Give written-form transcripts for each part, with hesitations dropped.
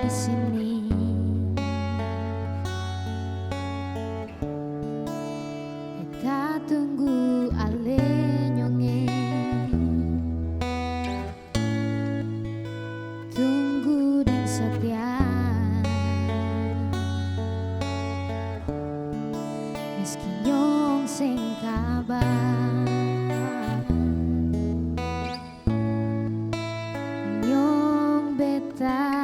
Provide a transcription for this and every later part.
di sini. Kita tunggu ale nyonge, tunggu dan setia. Meski nyong sing kabar, nyong beta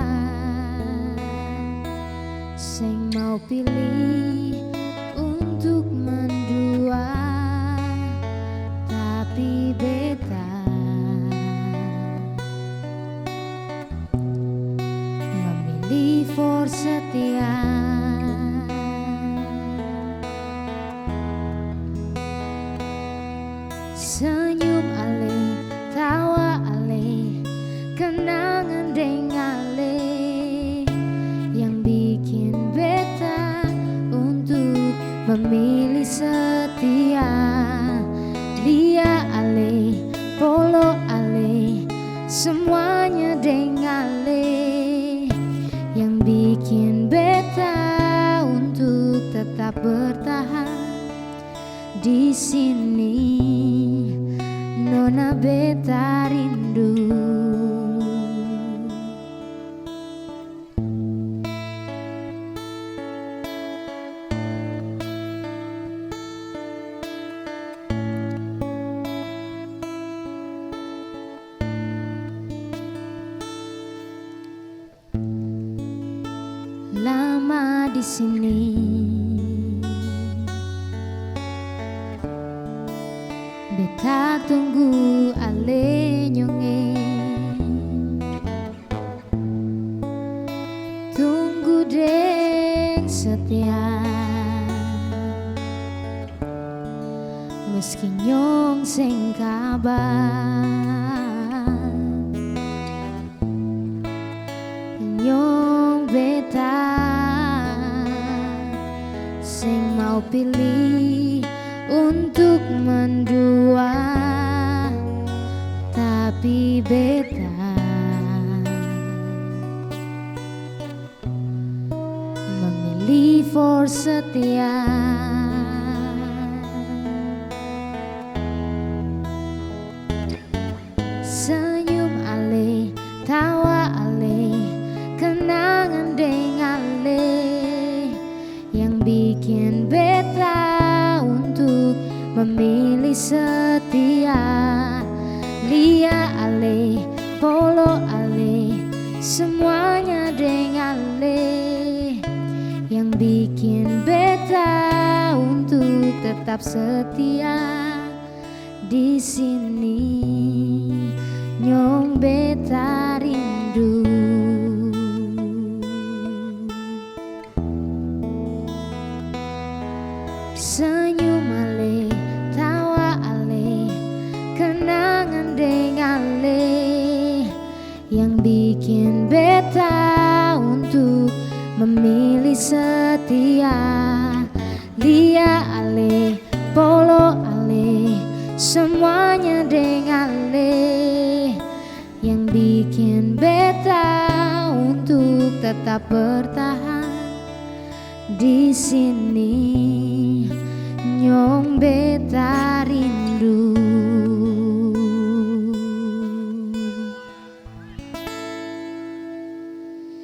sing mau pilih untuk mendua, tapi beta memilih for setia. Senyum ale, tawa ale, kenangan deng ale, yang bikin beta untuk memilih setia. Lia ale, polo ale, semuanya deng ale, yang bikin beta untuk tetap bertahan di sini. Nona beta rindu. Lama di sini, beta tunggu ale nyonge, tunggu deng setia. Meski nyong sing kabar, nyong beta sing mau pilih untuk mendua, tapi beta memilih for setia. Senyum ale, tawa ale, kenangan deng ale, yang bikin beta untuk memilih setia. Lia ale, polo ale, semuanya deng ale, yang bikin beta untuk tetap setia di sini. Nyong beta rindu. Senyum ale, tawa ale, kenangan deng ale, yang bikin beta untuk memilih setia. Lia ale, polo ale, semuanya deng ale, yang bikin beta untuk tetap bertahan di sini. Nyong beta rindu.